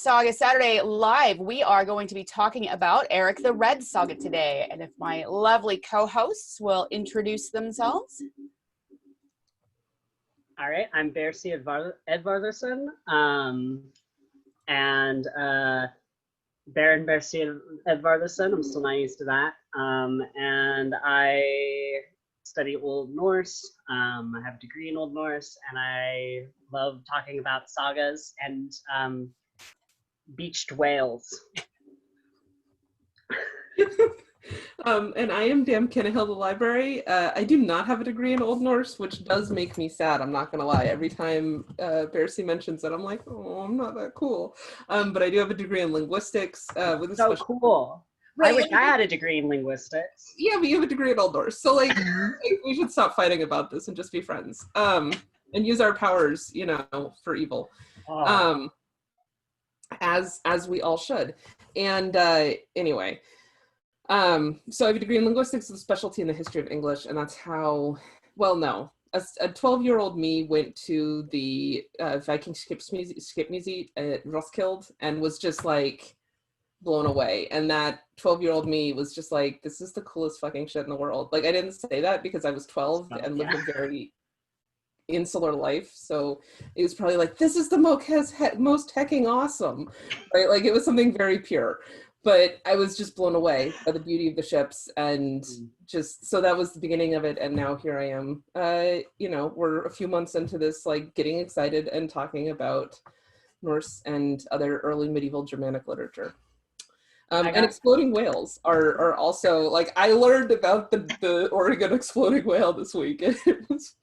Saga Saturday live. We are going to be talking about Erik the Red saga today. And if my lovely co-hosts will introduce themselves. All right, I'm Bersi Edvardarsson, and Baron Bersi Edvardarsson. I'm still not used to that. And I study Old Norse. I have a degree in Old Norse, and I love talking about sagas and beached whales. And I am Dam Kennehill, the library. I do not have a degree in Old Norse, which does make me sad. I'm not going to lie. Every time Bersi mentions it, I'm like, oh, I'm not that cool. But I do have a degree in linguistics. With a So cool. Right. I wish I had a degree in linguistics. Yeah, but you have a degree in Old Norse. So, like, we should stop fighting about this and just be friends. And use our powers, you know, for evil. Oh. As we all should. And anyway. So I have a degree in linguistics with a specialty in the history of English, and that's how, well, no. A 12-year-old me went to the Viking skip museum at Roskilde and was just, like, blown away. And that 12-year-old me was just like, this is the coolest fucking shit in the world. Like, I didn't say that because I was 12 and lived a very insular life, so it was probably like, this is the most hecking awesome, right? Like, it was something very pure. But I was just blown away by the beauty of the ships, and just, so that was the beginning of it, and now here I am. You know, we're a few months into this, like, getting excited and talking about Norse and other early medieval Germanic literature. And exploding whales are also, like, I learned about the Oregon exploding whale this week, and it was...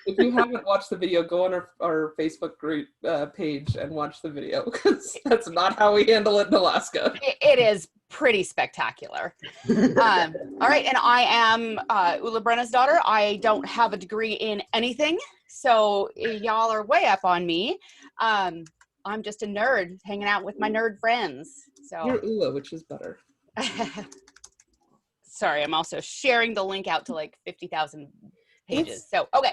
If you haven't watched the video, go on our Facebook group page and watch the video, because that's not how we handle it in Alaska. It is pretty spectacular. All right, and I am Ulla Brenna's daughter. I don't have a degree in anything, so y'all are way up on me. I'm just a nerd hanging out with my nerd friends. So you're Ulla, which is better. Sorry, I'm also sharing the link out to like 50,000 pages. So, okay.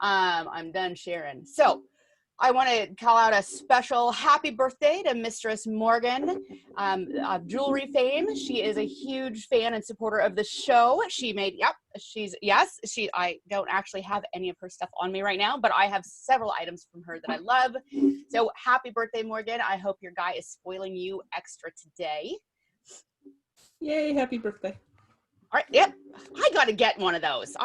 I'm done sharing. So I want to call out a special happy birthday to Mistress Morgan of Jewelry fame. She is a huge fan and supporter of the show. She made, I don't actually have any of her stuff on me right now, but I have several items from her that I love. So happy birthday, Morgan. I hope your guy is spoiling you extra today. Yay, happy birthday. All right, yep. I got to get one of those.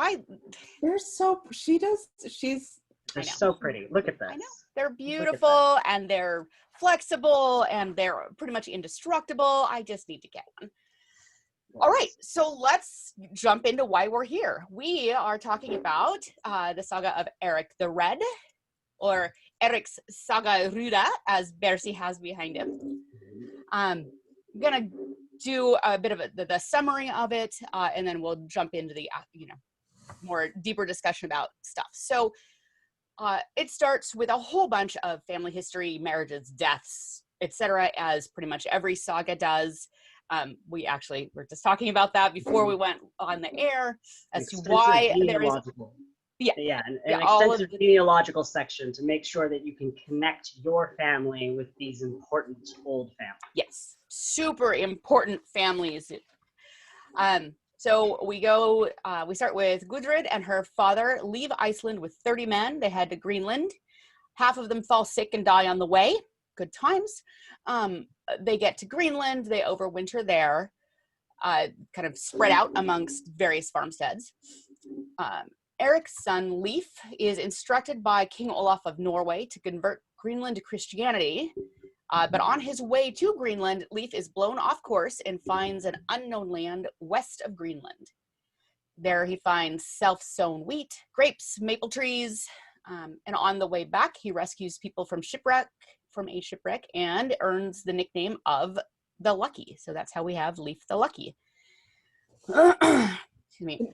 They're so, they're so pretty. Look at this. I know. They're beautiful and they're flexible and they're pretty much indestructible. I just need to get one. Yes. All right, so let's jump into why we're here. We are talking about the saga of Erik the Red, or Erik's Saga Ruda, as Bersi has behind him. I'm going to do a bit of the summary of it, and then we'll jump into the more deeper discussion about stuff. So it starts with a whole bunch of family history, marriages, deaths, etc., as pretty much every saga does. We actually were just talking about that before we went on the air as to why there is an extensive genealogical section to make sure that you can connect your family with these important old families. Yes, super important families. So we start with Gudrid and her father leave Iceland with 30 men. They head to Greenland. Half of them fall sick and die on the way. Good times. They get to Greenland. They overwinter there, kind of spread out amongst various farmsteads. Erik's son, Leif, is instructed by King Olaf of Norway to convert Greenland to Christianity. But on his way to Greenland, Leif is blown off course and finds an unknown land west of Greenland. There he finds self-sown wheat, grapes, maple trees, and on the way back, he rescues people from a shipwreck, and earns the nickname of the Lucky. So that's how we have Leif the Lucky. Excuse me.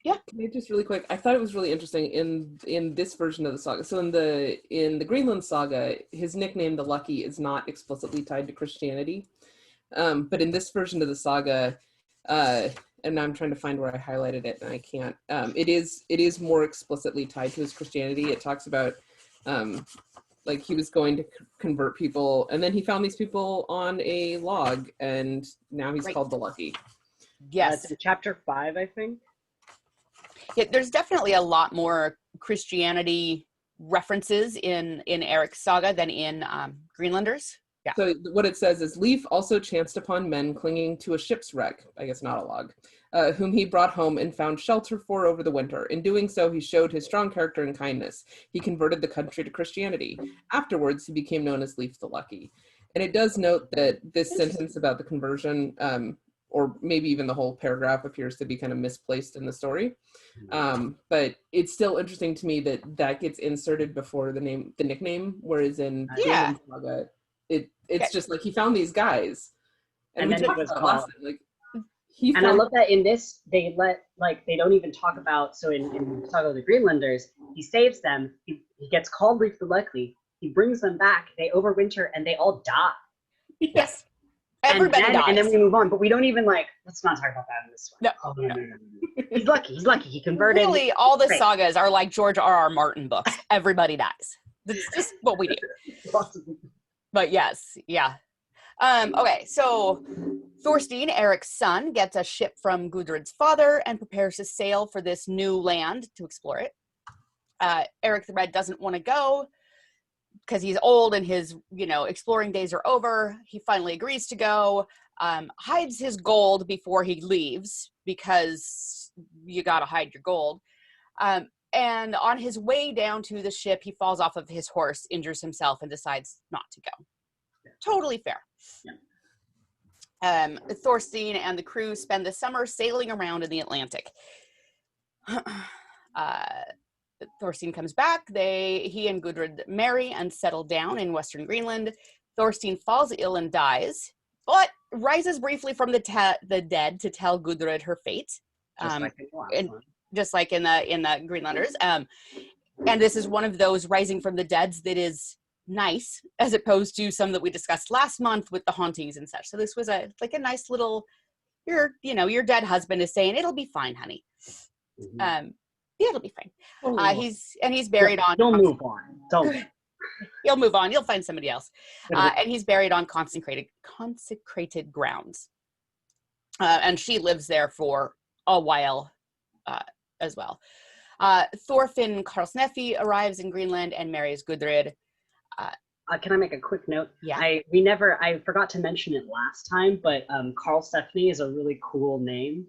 Yeah. Can I just really quick? I thought it was really interesting in this version of the saga. So in the Greenland saga, his nickname, the Lucky, is not explicitly tied to Christianity. But in this version of the saga, and now I'm trying to find where I highlighted it and I can't. It is more explicitly tied to his Christianity. It talks about Like he was going to convert people, and then he found these people on a log, and now he's called the Lucky. Yes. It's in chapter 5, I think. Yeah, there's definitely a lot more Christianity references in Erik's saga than in Greenlanders. Yeah. So what it says is, Leif also chanced upon men clinging to a ship's wreck, I guess not a log, whom he brought home and found shelter for over the winter. In doing so, he showed his strong character and kindness. He converted the country to Christianity. Afterwards, he became known as Leif the Lucky. And it does note that this sentence about the conversion, or maybe even the whole paragraph, appears to be kind of misplaced in the story. But it's still interesting to me that that gets inserted before the nickname, whereas in Vinland Saga, it's just like he found these guys, and then it was called. And I love that in this they don't even talk about. So in Saga of the Greenlanders, he saves them. He gets called Leif the Lucky. He brings them back. They overwinter and they all die. Yes. Everybody dies. And then we move on, but we don't even let's not talk about that in this one. No. He's lucky. He's lucky. He converted. Really, all the sagas are like George R.R. Martin books. Everybody dies. That's just what we do. But yes, yeah. Okay, so Thorstein, Erik's son, gets a ship from Gudrid's father and prepares to sail for this new land to explore it. Erik the Red doesn't want to go because he's old and his, exploring days are over. He finally agrees to go, hides his gold before he leaves because you got to hide your gold. And on his way down to the ship, he falls off of his horse, injures himself, and decides not to go. Yeah. Totally fair. Yeah. Thorstein and the crew spend the summer sailing around in the Atlantic. Thorstein comes back. He and Gudrid marry and settle down in Western Greenland. Thorstein falls ill and dies, but rises briefly from the dead to tell Gudrid her fate. Just like in the Greenlanders. And this is one of those rising from the deads that is nice, as opposed to some that we discussed last month with the hauntings and such. So this was a nice little, your dead husband is saying, it'll be fine, honey. Mm-hmm. Yeah, it'll be fine. He's buried on. You'll move on. Don't. You'll move on. You'll find somebody else. And he's buried on consecrated grounds. And she lives there for a while as well. Thorfinn Karlsneffi arrives in Greenland and marries Gudrid. Can I make a quick note? Yeah. I forgot to mention it last time, but Karlsefni is a really cool name.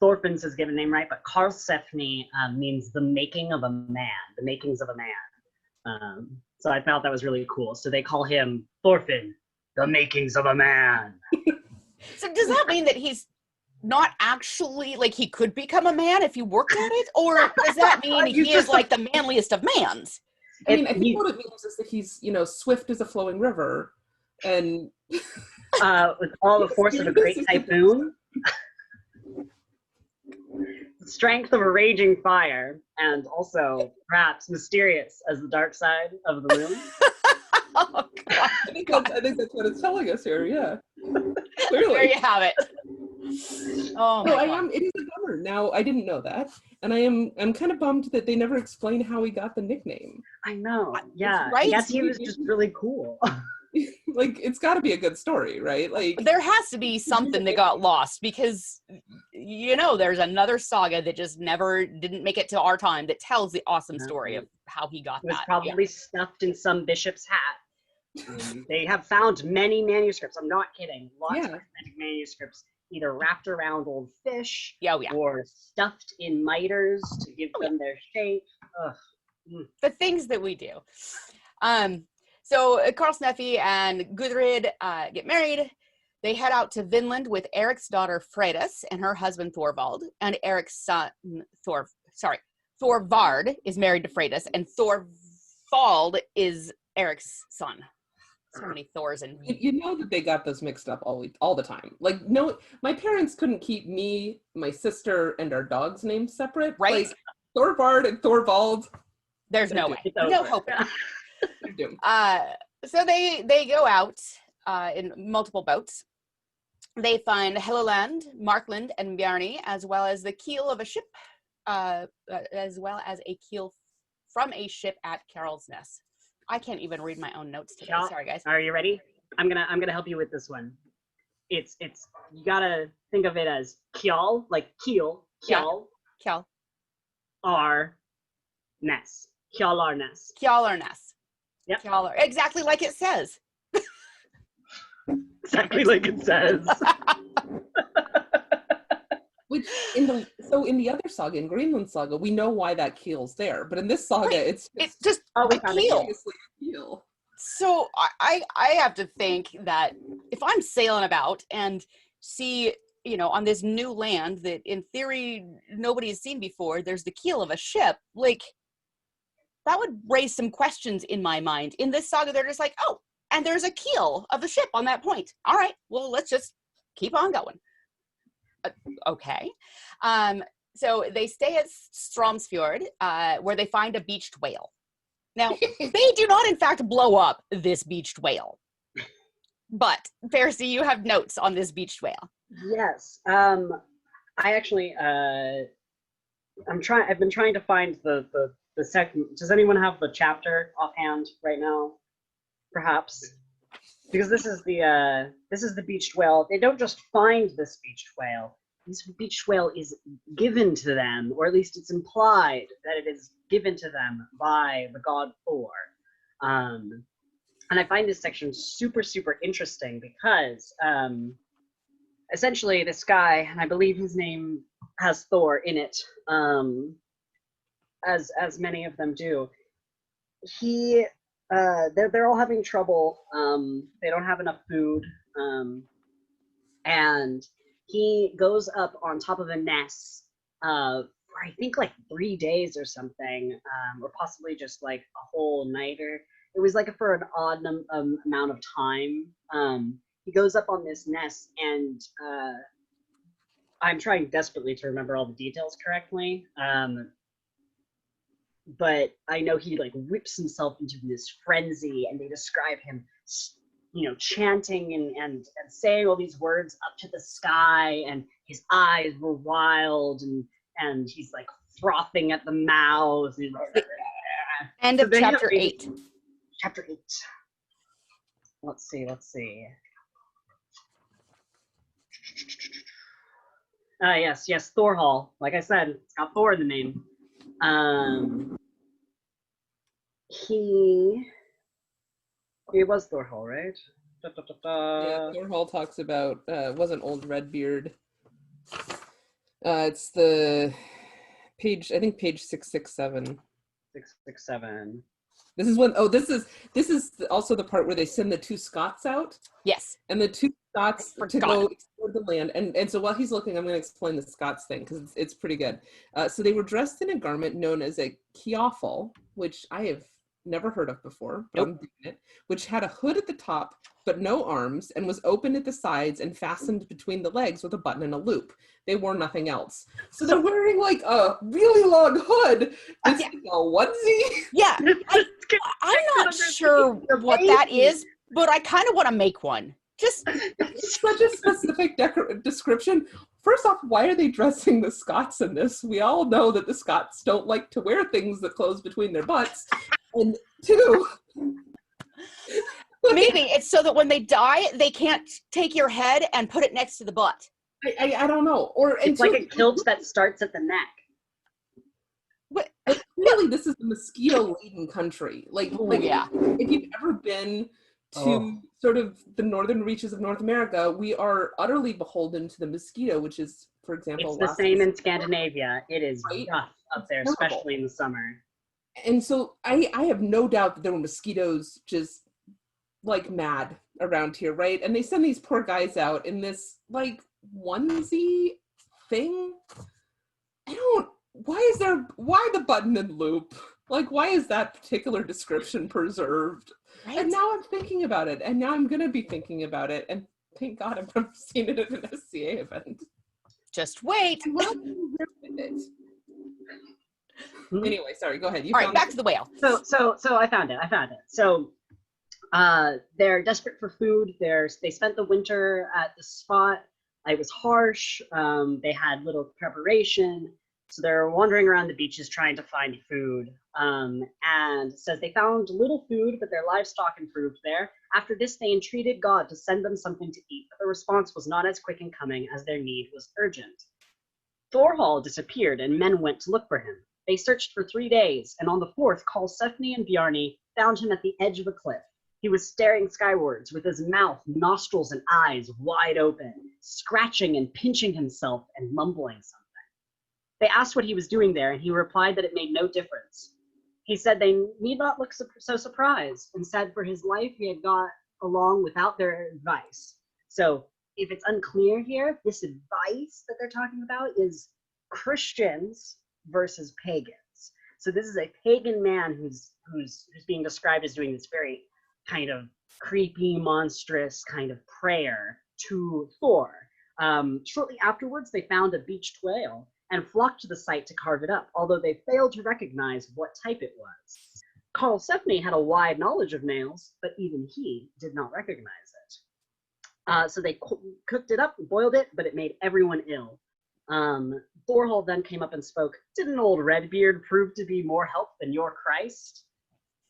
Thorfinn's his given name, right? But Karlsefni means the making of a man, the makings of a man. So I thought that was really cool. So they call him Thorfinn, the makings of a man. So does that mean that he's not actually, he could become a man if he worked at it? Or does that mean he is the manliest of mans? I think what it means is that he's, swift as a flowing river, and with all the force of a great typhoon, the strength of a raging fire, and also perhaps mysterious as the dark side of the moon. Oh, God. I think that's what it's telling us here. Yeah, clearly. There you have it. Oh, my God. It is a bummer. Now, I didn't know that, and I'm kind of bummed that they never explain how he got the nickname. I know. Yeah. Right? I guess he was just really cool. It's got to be a good story, right? There has to be something that got lost, because there's another saga that just didn't make it to our time that tells the awesome story of how he got that. It was probably stuffed in some bishop's hat. They have found many manuscripts. I'm not kidding. Lots of manuscripts, either wrapped around old fish or stuffed in miters to give them their shape. Ugh. The things that we do. So Karlsneffi and Gudrid get married. They head out to Vinland with Erik's daughter Freydis and her husband Thorvald, and Erik's son Thorvard is married to Freydis, and Thorvald is Erik's son. So many Thors and that they got those mixed up all the time. No, my parents couldn't keep me, my sister, and our dog's names separate. Right. Thorvard and Thorvald. There's no way. No hope. So they go out in multiple boats. They find Helleland, Markland, and Bjarni, as well as the keel of a ship, as well as a keel from a ship at Karlsnes. I can't even read my own notes today. Kjall, Sorry, guys. are you ready? I'm gonna help you with this one. It's you gotta think of it as Kjall, like keel, Yeah. Kjall, Kjall. R, Ness. Kjallar Ness. Kjallarness. Yep. Kjallar. Exactly like it says. Exactly like it says. Which in the other saga, in Greenland saga, we know why that keel's there, but in this saga, Right. it's just we a found a keel. obviously a keel. So I have to think that if I'm sailing about and see, on this new land that in theory nobody has seen before, there's the keel of a ship, like that would raise some questions in my mind. In this saga, they're just like, oh, and there's a keel of a ship on that point. All right, well, let's just keep on going. Okay. So they stay at Stromsfjord, where they find a beached whale. Now, they do not, in fact, blow up this beached whale. But, Percy, you have notes on this beached whale. Yes. I actually, I've been trying to find the second. Does anyone have the chapter offhand right now? Perhaps. Because this is the beached whale. They don't just find this beached whale. This beached whale is given to them, or at least it's implied that it is given to them by the god Thor. And I find this section super, super interesting because essentially this guy, and I believe his name has Thor in it, as many of them do. They're all having trouble. They don't have enough food, and he goes up on top of a nest for I think like 3 days or something, or possibly just like a whole night, or it was like for an odd amount of time. He goes up on this nest, and I'm trying desperately to remember all the details correctly. But I know he like whips himself into this frenzy, and they describe him, chanting and saying all these words up to the sky, and his eyes were wild, and he's like frothing at the mouth. End of chapter 8. Chapter 8. Let's see. Yes, Thor Hall. Like I said, it's got Thor in the name. He was Thor Hall, right? Yeah, Thor Hall talks about wasn't Old Redbeard. It's the page, I think page 667. 667. This is when this is also the part where they send the two Scots out. Yes. And the two Scots to go explore the land. And so while he's looking, I'm going to explain the Scots thing because it's pretty good. So they were dressed in a garment known as a kiafel, which I have never heard of before, but I'm doing it, which had a hood at the top but no arms, and was open at the sides and fastened between the legs with a button and a loop. They wore nothing else. So they're wearing like a really long hood. It's like a onesie. Yeah. I'm not sure what that is, but I kind of want to make one. Just such a specific description. First off, why are they dressing the Scots in this? We all know that the Scots don't like to wear things that close between their butts. And two, maybe it's so that when they die, they can't take your head and put it next to the butt. I don't know. Or it's like a kilt that starts at the neck. But really, this is a mosquito-laden country. Like yeah. If you've ever been to sort of the northern reaches of North America, we are utterly beholden to the mosquito, which is, for example, it's the same in Scandinavia. It is rough up there, especially in the summer. And so I have no doubt that there were mosquitoes just like mad around here, right? And they send these poor guys out in this like onesie thing. Why the button and loop? Like, why is that particular description preserved? Right? And now I'm thinking about it, and now I'm going to be thinking about it, and thank God I've never seen it at an SCA event. Just wait. Anyway, sorry, go ahead. All right, back to the whale. So I found it. So they're desperate for food. They spent the winter at the spot. It was harsh. They had little preparation. So they're wandering around the beaches trying to find food. And says they found little food, but their livestock improved there. After this, they entreated God to send them something to eat, but the response was not as quick in coming as their need was urgent. Thorhall disappeared, and men went to look for him. They searched for 3 days, and on the fourth, Karlsefni and Bjarni found him at the edge of a cliff. He was staring skywards, with his mouth, nostrils, and eyes wide open, scratching and pinching himself and mumbling something. They asked what he was doing there, and he replied that it made no difference. He said they need not look so surprised, and said for his life he had got along without their advice. So if it's unclear here, this advice that they're talking about is Christians versus pagans. So this is a pagan man who's being described as doing this very kind of creepy, monstrous kind of prayer to Thor. Shortly afterwards, they found a beached whale and flocked to the site to carve it up, although they failed to recognize what type it was. Karlsefni had a wide knowledge of nails, but even he did not recognize it. So they cooked it up, boiled it, but it made everyone ill. Thorhall then came up and spoke. Didn't old Redbeard prove to be more help than your Christ?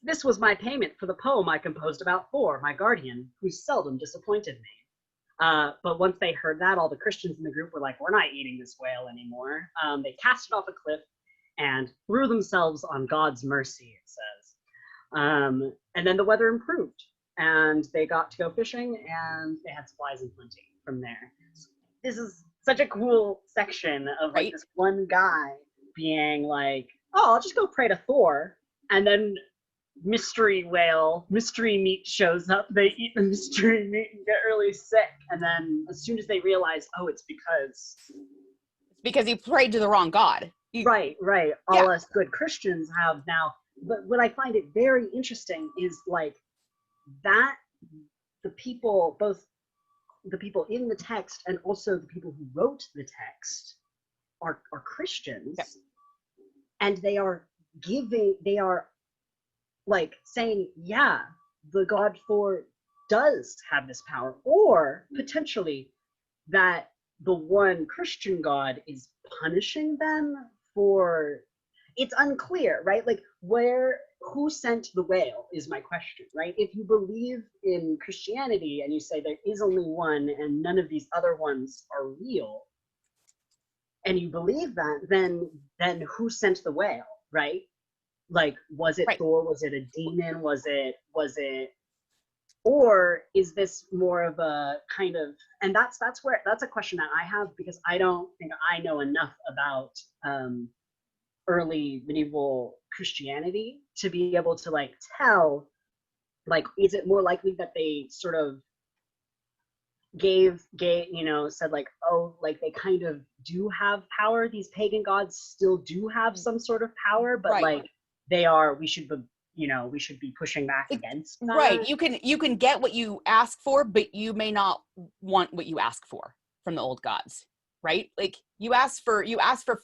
This was my payment for the poem I composed about Thor, my guardian, who seldom disappointed me. But once they heard that, all the Christians in the group were like, we're not eating this whale anymore. They cast it off a cliff and threw themselves on God's mercy, it says. And then the weather improved, and they got to go fishing, and they had supplies in plenty from there. This is such a cool section of like this one guy being like, oh, I'll just go pray to Thor, and then mystery meat shows up. They eat the mystery meat and get really sick, and then as soon as they realize, oh, it's because you prayed to the wrong God. Right. All us good Christians have now. But what I find it very interesting is like that the people, both the people in the text and also the people who wrote the text are Christians, and they are like saying, yeah, the god Thor does have this power, or potentially that the one Christian god is punishing them for, it's unclear, right? Like who sent the whale is my question, right? If you believe in Christianity and you say there is only one and none of these other ones are real, and you believe that, then who sent the whale, right? Like, was it Thor? Was it a demon? Was it, or is this more of a kind of, and that's a question that I have, because I don't think I know enough about early medieval Christianity to be able to like tell, like, is it more likely that they sort of said like, oh, like they kind of do have power, these pagan gods still do have some sort of power, but like we should be pushing back against that. Right. You can get what you ask for, but you may not want what you ask for from the old gods, right? Like you asked for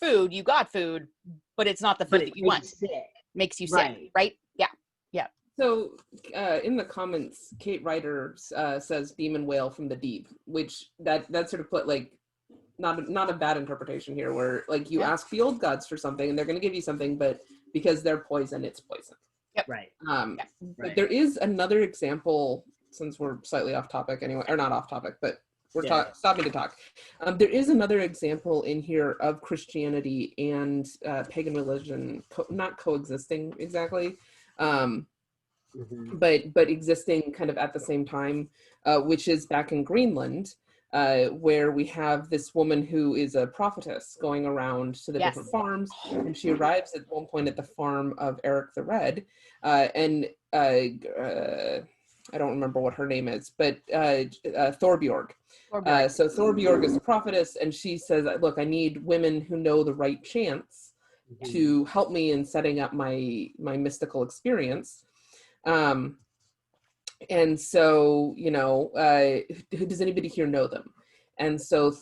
food, you got food, but it's not the food that you want. Makes you sick, right? Yeah. So in the comments, Kate Ryder says demon whale from the deep, which that sort of put like not a bad interpretation here, where like you ask the old gods for something and they're going to give you something, but because they're poison, it's poison. Yep. Right. But there is another example, since we're slightly off topic anyway, or not off topic, but we're stopping to talk. There is another example in here of Christianity and pagan religion not coexisting exactly, but existing kind of at the same time, which is back in Greenland, where we have this woman who is a prophetess going around to the different farms, and she arrives at one point at the farm of Erik the Red, and I don't remember what her name is, but Thorbjorg. So Thorbjorg is a prophetess, and she says, look, I need women who know the right chants to help me in setting up my mystical experience. And so, does anybody here know them? And so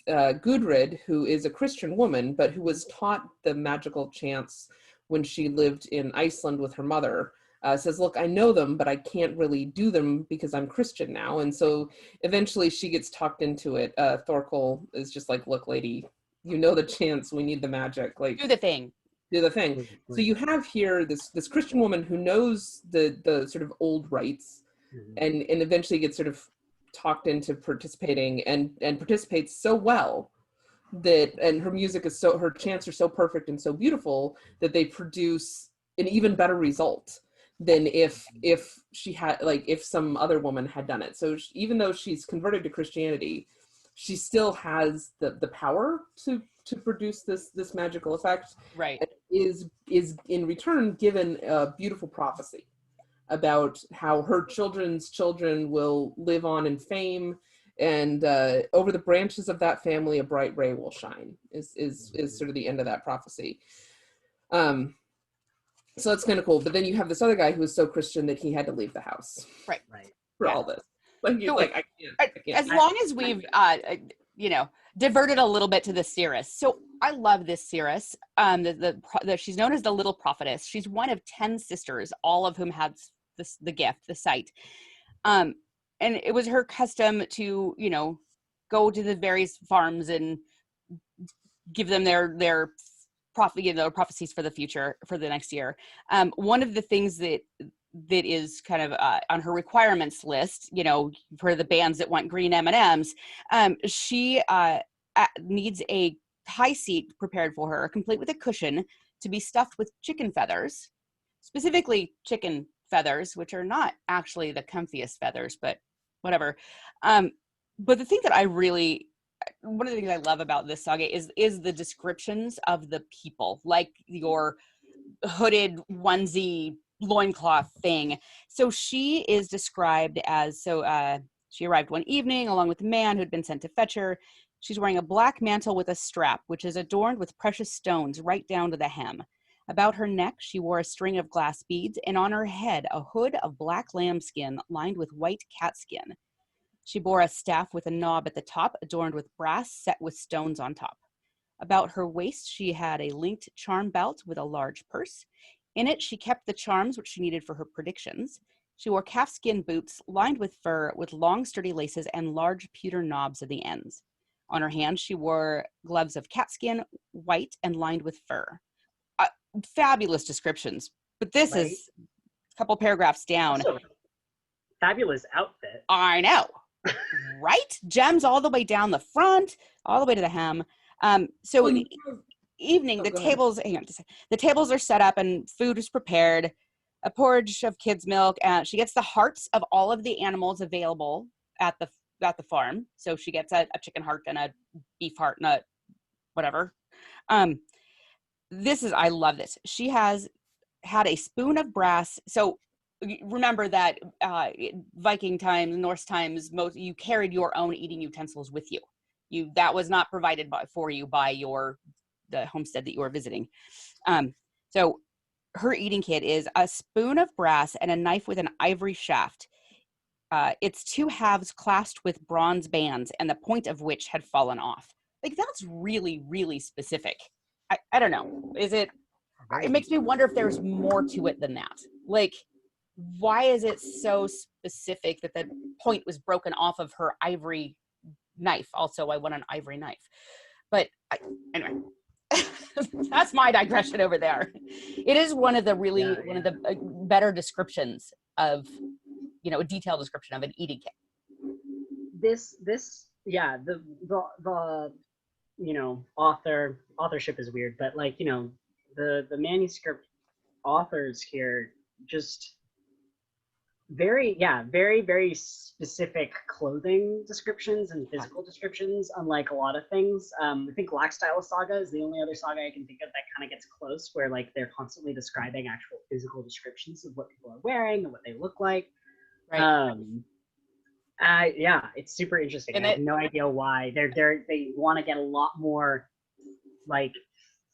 Gudrid, who is a Christian woman, but who was taught the magical chants when she lived in Iceland with her mother, says, look, I know them, but I can't really do them because I'm Christian now. And so eventually she gets talked into it. Thorkel is just like, look, lady, you know the chants, we need the magic, like Do the thing. do the thing. So you have here this Christian woman who knows the sort of old rites, and eventually gets sort of talked into participating, and participates so well that, and her music is so, her chants are so perfect and so beautiful that they produce an even better result than if she had, like, if some other woman had done it. So even though she's converted to Christianity, she still has the power to produce this magical effect. Right. Is in return given a beautiful prophecy about how her children's children will live on in fame, and over the branches of that family a bright ray will shine, is sort of the end of that prophecy. So it's kind of cool. But then you have this other guy who is so Christian that he had to leave the house. Right. For all this. Like, you're like, I can't. As long as we've, diverted a little bit to the seeress. So I love this seeress. She's known as the Little Prophetess. She's one of 10 sisters, all of whom had the gift, the sight. And it was her custom to, go to the various farms and give them their prophecies for the future, for the next year. One of the things that is kind of on her requirements list, for the bands that want green M&Ms, she needs a high seat prepared for her, complete with a cushion, to be stuffed with chicken feathers, specifically chicken feathers, which are not actually the comfiest feathers, but whatever. But the thing that one of the things I love about this saga is the descriptions of the people, like your hooded onesie loincloth thing. So she is described as, she arrived one evening along with a man who'd been sent to fetch her. She's wearing a black mantle with a strap, which is adorned with precious stones right down to the hem. About her neck, she wore a string of glass beads, and on her head, a hood of black lambskin lined with white catskin. She bore a staff with a knob at the top, adorned with brass set with stones on top. About her waist, she had a linked charm belt with a large purse. In it, she kept the charms which she needed for her predictions. She wore calfskin boots lined with fur, with long sturdy laces and large pewter knobs at the ends. On her hands, she wore gloves of catskin, white and lined with fur. Fabulous descriptions. But this is a couple paragraphs down. Also, fabulous outfit. I know. Right? Gems all the way down the front, all the way to the hem. So in the evening, the tables are set up and food is prepared, a porridge of kids' milk, and she gets the hearts of all of the animals available at the farm. So she gets a chicken heart and a beef heart and a whatever. I love this. She has had a spoon of brass. So remember that Viking times, Norse times, you carried your own eating utensils with you. That was not provided for you by the homestead that you were visiting. So her eating kit is a spoon of brass and a knife with an ivory shaft. Its two halves clasped with bronze bands, and the point of which had fallen off. Like, that's really, really specific. I don't know. It makes me wonder if there's more to it than that. Like, why is it so specific that the point was broken off of her ivory knife? Also, I want an ivory knife. But anyway, that's my digression over there. It is one of the better descriptions of, a detailed description of an eating kit. The authorship is weird, but the manuscript authors here just very, very specific clothing descriptions and physical descriptions, unlike a lot of things. I think Laxdæla Saga is the only other saga I can think of that kind of gets close, where they're constantly describing actual physical descriptions of what people are wearing and what they look like. Right. It's super interesting. And I have no idea why they want to get a lot more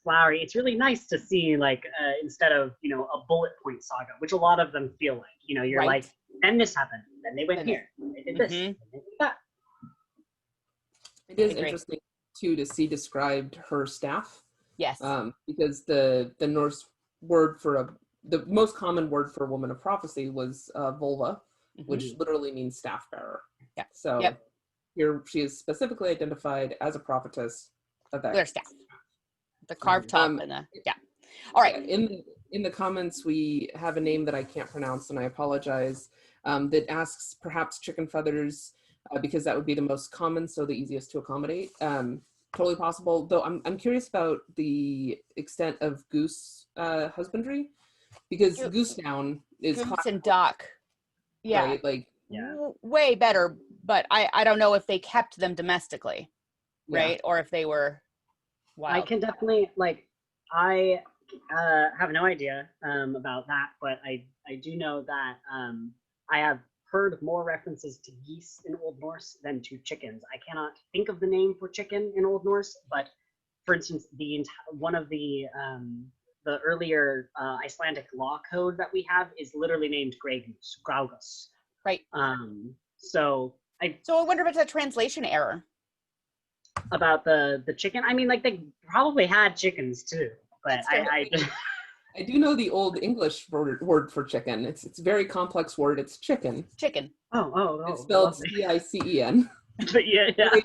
flowery. It's really nice to see instead of a bullet point saga, which a lot of them feel like. You're right. Then this happened, then they went here, they did this, then they did that. It is interesting too to see described her staff. Yes. Because the Norse word for the most common word for a woman of prophecy was vulva, which literally means staff bearer. Yeah. So here she is specifically identified as a prophetess Their staff. The carved top and the, yeah. All right. In the comments, we have a name that I can't pronounce, and I apologize, that asks perhaps chicken feathers, because that would be the most common, so the easiest to accommodate. Totally possible, though I'm curious about the extent of goose husbandry, because goose down is goose and duck. Yeah. Right? Like, way better, but I don't know if they kept them domestically, right? Or if they were wild. I can definitely, like, I have no idea about that, but I do know that I have heard more references to geese in Old Norse than to chickens. I cannot think of the name for chicken in Old Norse, but for instance, one of the earlier Icelandic law code that we have is literally named grey goose, graugus. Right. So I wonder if it's a translation error about the chicken. I mean, like, they probably had chickens too, but I do know the Old English word for chicken. It's a very complex word. It's chicken. Chicken. Oh. It's spelled C-I-C-E-N. But yeah. Very,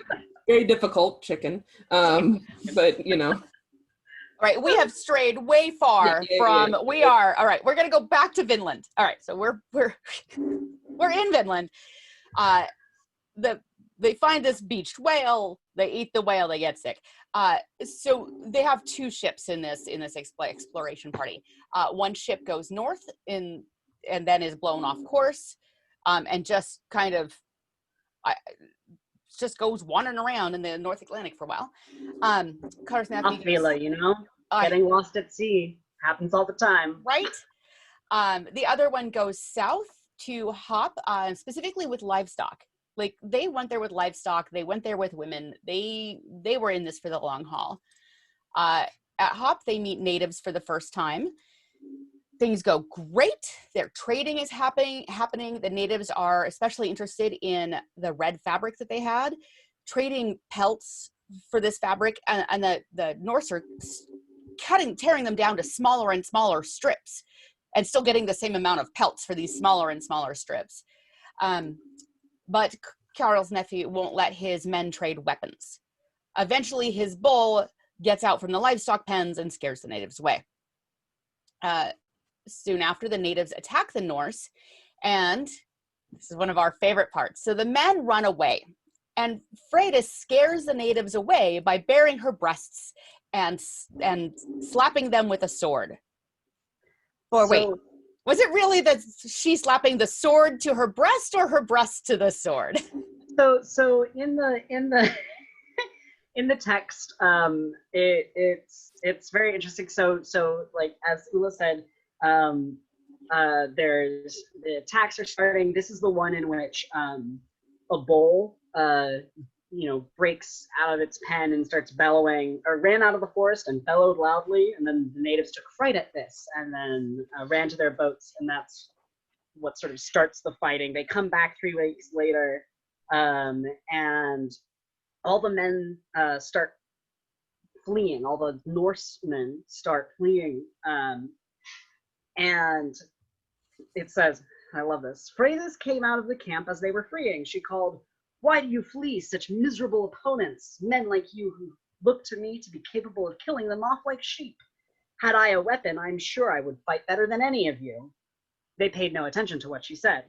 very difficult chicken. But you know. All right, we have strayed way far from. We are all right. We're gonna go back to Vinland. All right, so we're in Vinland. They find this beached whale. They eat the whale. They get sick. So they have two ships in this exploration party. One ship goes north and then is blown off course, and just kind of just goes wandering around in the North Atlantic for a while. Feel, you know, getting lost at sea happens all the time, right? The other one goes south to Hop, specifically with livestock. Like, they went there with livestock. They went there with women. They were in this for the long haul. At Hop, they meet natives for the first time. Things go great. Their trading is happening. The natives are especially interested in the red fabric that they had, trading pelts for this fabric, and the Norse are tearing them down to smaller and smaller strips, and still getting the same amount of pelts for these smaller and smaller strips. But Karl's nephew won't let his men trade weapons. Eventually, his bull gets out from the livestock pens and scares the natives away. Soon after, the natives attack the Norse, and this is one of our favorite parts. So the men run away, and Freyda scares the natives away by baring her breasts and slapping them with a sword. Or wait. Was it really that she's slapping the sword to her breast or her breast to the sword? So in the in the text, it's very interesting. So like, as Ula said, there's the attacks are starting. This is the one in which a bull breaks out of its pen and starts bellowing, or ran out of the forest and bellowed loudly, and then the natives took fright at this and then ran to their boats, and that's what sort of starts the fighting. They come back 3 weeks later, and all the men start fleeing. All the Norsemen start fleeing, and it says, I love this, phrases came out of the camp as they were freeing. She called, "Why do you flee, such miserable opponents, men like you who look to me to be capable of killing them off like sheep? Had I a weapon, I'm sure I would fight better than any of you." They paid no attention to what she said.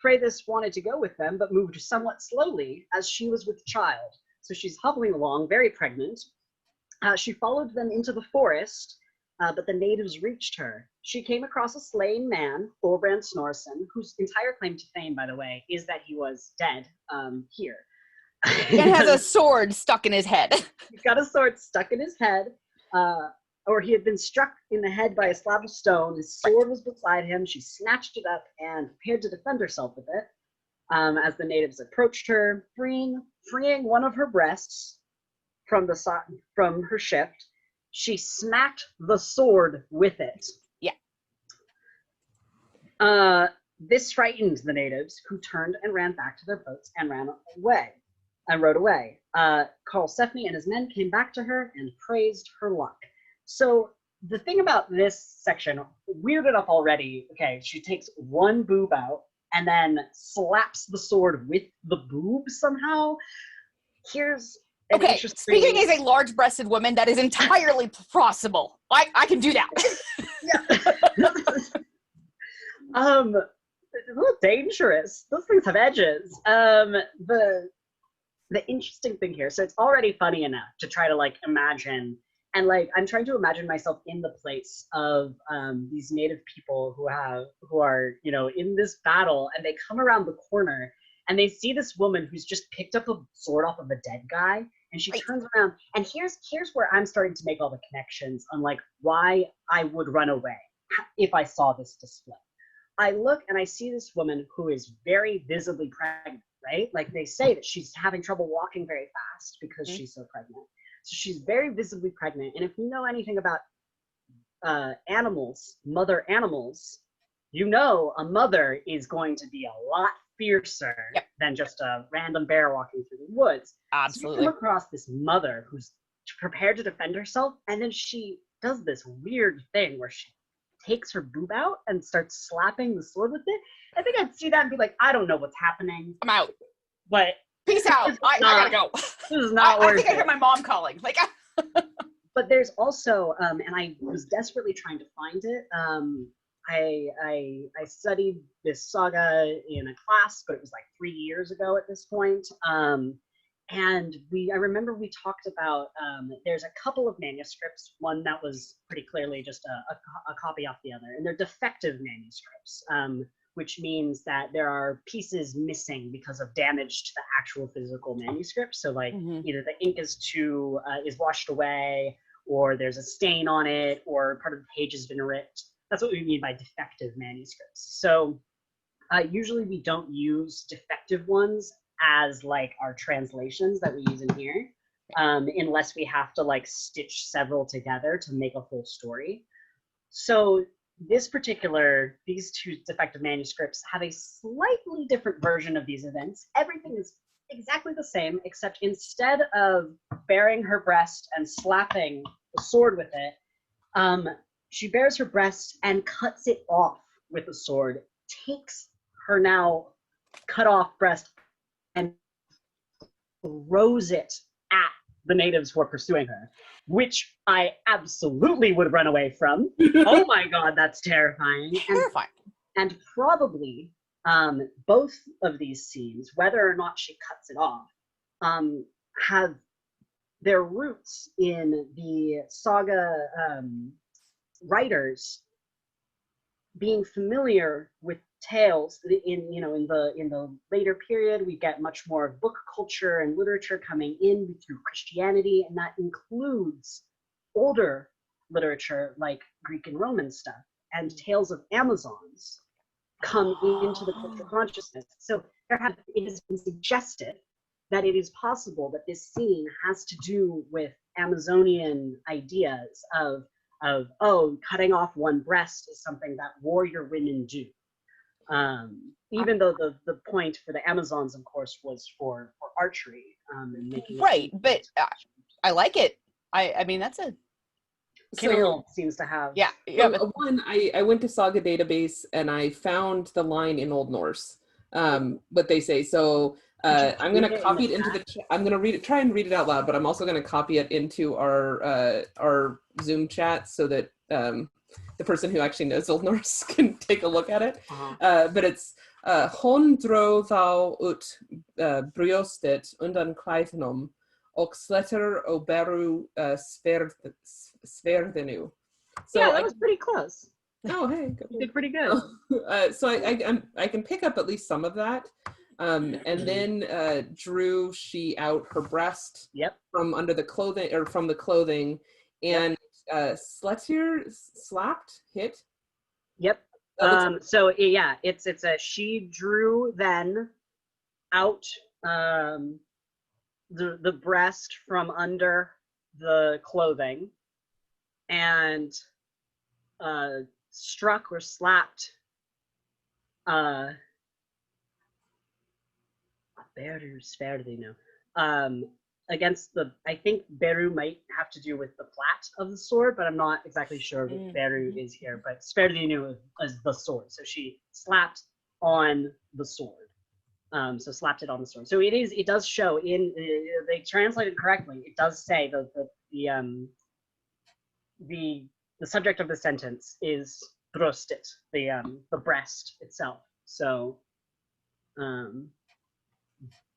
Freydis wanted to go with them, but moved somewhat slowly, as she was with child. So she's hobbling along, very pregnant. She followed them into the forest, but the natives reached her. She came across a slain man, Thorbrand Snorsen, whose entire claim to fame, by the way, is that he was dead here. And has a sword stuck in his head. He's got a sword stuck in his head, or he had been struck in the head by a slab of stone. His sword was beside him. She snatched it up and prepared to defend herself with it. As the natives approached her, freeing one of her breasts from her shift, she smacked the sword with it. Yeah. This frightened the natives, who turned and ran back to their boats and rode away. Karlsefni and his men came back to her and praised her luck. So the thing about this section, weirded up already, okay, she takes one boob out and then slaps the sword with the boob somehow. Here's an Okay, interesting... speaking as a large-breasted woman, that is entirely possible. I can do that. A little dangerous. Those things have edges. The interesting thing here, so it's already funny enough to try to like imagine, and like I'm trying to imagine myself in the place of these native people who are, you know, in this battle, and they come around the corner and they see this woman who's just picked up a sword off of a dead guy, and she turns around, and here's where I'm starting to make all the connections on like why I would run away if I saw this display. I look and I see this woman who is very visibly pregnant, right? Like they say that she's having trouble walking very fast because she's so pregnant. So she's very visibly pregnant. And if you know anything about animals, mother animals, you know a mother is going to be a lot fiercer than just a random bear walking through the woods. Absolutely. So you come across this mother who's prepared to defend herself, and then she does this weird thing where she takes her boob out and starts slapping the sword with it. I think I'd see that and be like, I don't know what's happening. I'm out. But peace out. I gotta go. This is not worth it. I think I hear my mom calling. Like, but there's also, and I was desperately trying to find it. I studied this saga in a class, but it was like 3 years ago at this point. And I remember we talked about, there's a couple of manuscripts, one that was pretty clearly just a copy off the other, and they're defective manuscripts, which means that there are pieces missing because of damage to the actual physical manuscript. So like either the ink is washed away, or there's a stain on it, or part of the page has been ripped. That's what we mean by defective manuscripts. So usually we don't use defective ones as like our translations that we use in here, unless we have to like stitch several together to make a full story. So these two defective manuscripts have a slightly different version of these events. Everything is exactly the same, except instead of baring her breast and slapping the sword with it, she bares her breast and cuts it off with a sword, takes her now cut off breast and throws it at the natives who are pursuing her, which I absolutely would run away from. Oh my God, that's terrifying. Terrifying. And probably both of these scenes, whether or not she cuts it off, have their roots in the saga writers being familiar with tales. In the later period, we get much more of book culture and literature coming in through Christianity, and that includes older literature like Greek and Roman stuff, and tales of Amazons come into the cultural consciousness. So it has been suggested that it is possible that this scene has to do with Amazonian ideas of cutting off one breast is something that warrior women do. Even though the point for the Amazons, of course, was for archery and making right, but I like it. I mean, that's a Camille seems to have. Yeah. So, one, I went to Saga Database and I found the line in Old Norse, what they say. So I'm going to copy it into the chat. I'm going to try and read it out loud, but I'm also going to copy it into our Zoom chat so that the person who actually knows Old Norse can take a look at it. But it's hon dro thou ut briostet undan klæðnum och sletter oberu sverdenu. So yeah, that was pretty close. Oh, hey, you did pretty good. So I can pick up at least some of that. And then drew she out her breast from under the clothing, or from the clothing, and Sletter slapped, hit. Yep. So yeah, it's a she drew then out the breast from under the clothing and struck or slapped Beru sverdinu against the, I think Beru might have to do with the flat of the sword, but I'm not exactly sure what Beru is here, but sverdinu is the sword. So she slapped on the sword. So slapped it on the sword. So it does show in, they translated correctly. It does say that the subject of the sentence is brustet, the breast itself. So,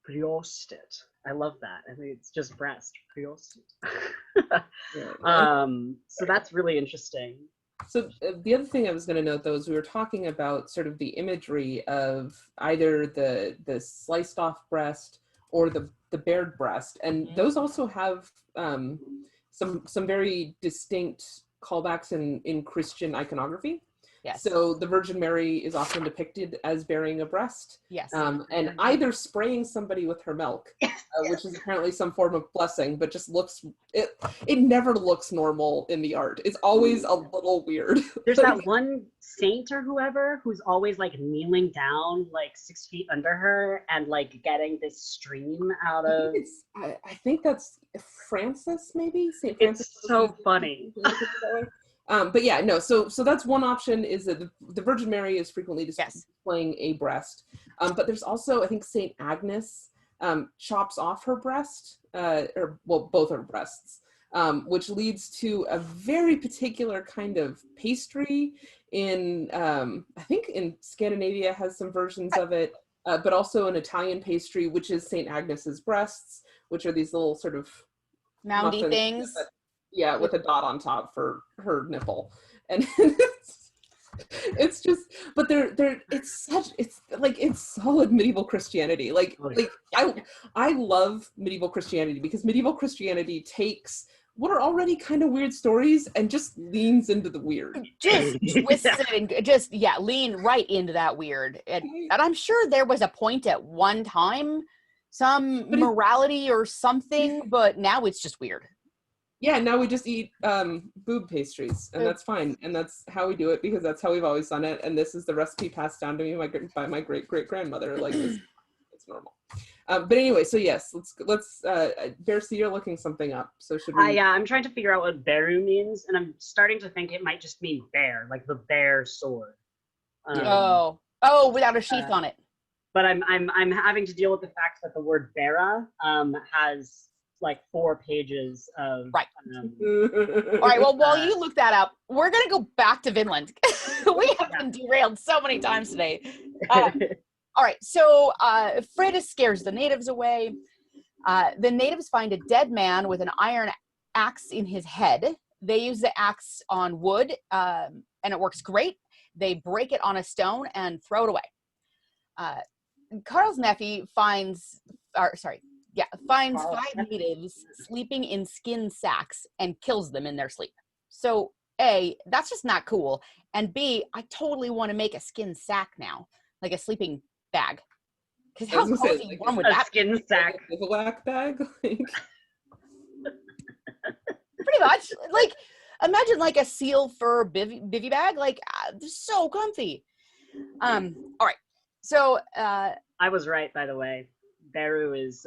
brjostet. I love that. I think it's just breast. Brjostet. So that's really interesting. So the other thing I was going to note, though, is we were talking about sort of the imagery of either the sliced off breast or the bared breast, and those also have some very distinct callbacks in Christian iconography. Yes. So the Virgin Mary is often depicted as bearing a breast. Yes. And either spraying somebody with her milk, which is apparently some form of blessing, but just looks, it never looks normal in the art. It's always a little weird. There's that one saint or whoever who's always like kneeling down like 6 feet under her and like getting this stream out of. I think that's Francis, maybe? St. Francis. It's so funny. But yeah, no, so that's one option, is that the Virgin Mary is frequently displaying a breast. But there's also, I think, St. Agnes chops off her breast, both her breasts, which leads to a very particular kind of pastry in, I think in Scandinavia has some versions of it, but also an Italian pastry, which is St. Agnes's breasts, which are these little sort of moundy things. Yeah, with a dot on top for her nipple. And it's just, but it's solid medieval Christianity. I love medieval Christianity because medieval Christianity takes what are already kind of weird stories and just leans into the weird. Just twists it and just, lean right into that weird. And I'm sure there was a point at one time, some morality or something, but now it's just weird. Yeah, now we just eat boob pastries, and that's fine, and that's how we do it because that's how we've always done it, and this is the recipe passed down to me by my great-great-grandmother. Like, it's normal. But anyway, so yes, let's Bercy, you're looking something up. So should we? I'm trying to figure out what beru means, and I'm starting to think it might just mean bear, like the bear sword. Without a sheath on it. But I'm having to deal with the fact that the word bera has like 4 pages of right. All right, well, while you look that up, we're gonna go back to Vinland. We have been derailed so many times today. All right, so Frida scares the natives away. The natives find a dead man with an iron axe in his head. They use the axe on wood, and it works great. They break it on a stone and throw it away. Karl's nephew finds 5 natives sleeping in skin sacks and kills them in their sleep. So A, that's just not cool. And B, I totally want to make a skin sack now, like a sleeping bag. Because how cozy warm would that skin be? sack? Like a black bag? Pretty much. Like, imagine like a seal fur bivy bag. Like, they're so comfy. All right. So I was right, by the way. Beru is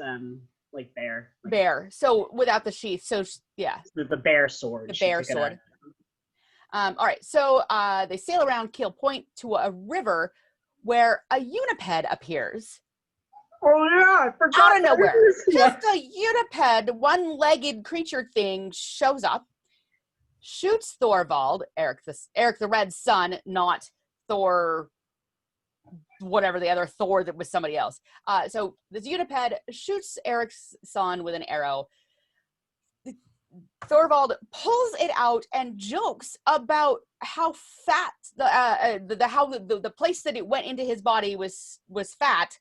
like bear. Bear. So without the sheath. So yeah. The bear sword. The bear sword. All right. So they sail around Kiel Point to a river where a uniped appears. Oh yeah, I forgot. Out of nowhere. Just a uniped, one-legged creature thing shows up, shoots Thorvald, Erik the Red's son, not Thor, whatever the other Thor that was somebody else. So this uniped shoots Erik's son with an arrow. Thorvald pulls it out and jokes about how fat the place that it went into his body was fat,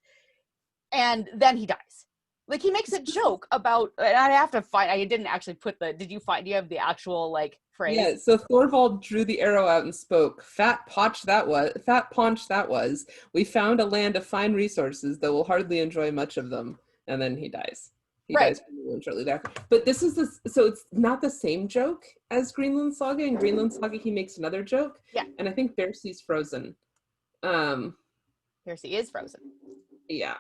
and then he dies. Like, he makes a joke about, and I have to find, I didn't actually put do you have the actual like phrase? Yeah, so Thorvald drew the arrow out and spoke, fat paunch that was. We found a land of fine resources, though we'll hardly enjoy much of them. And then he dies. He dies shortly there. But so it's not the same joke as Greenland Saga. In Greenland Saga, he makes another joke. Yeah. And I think Bercy's frozen. Bercy is frozen. Yeah.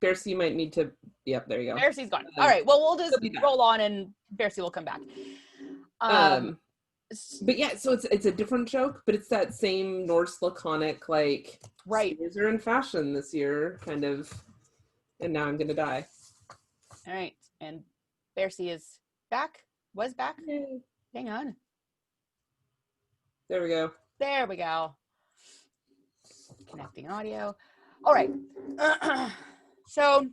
Bercy might need to, yep, there you go. Bercy's gone. All right, well, we'll just roll on and Bercy will come back. But yeah, so it's a different joke, but it's that same Norse laconic, like, right. Spears are in fashion this year, kind of, and now I'm gonna die. All right, and Bercy is back. Was back. Yay. Hang on. There we go. There we go. Connecting audio. All right. So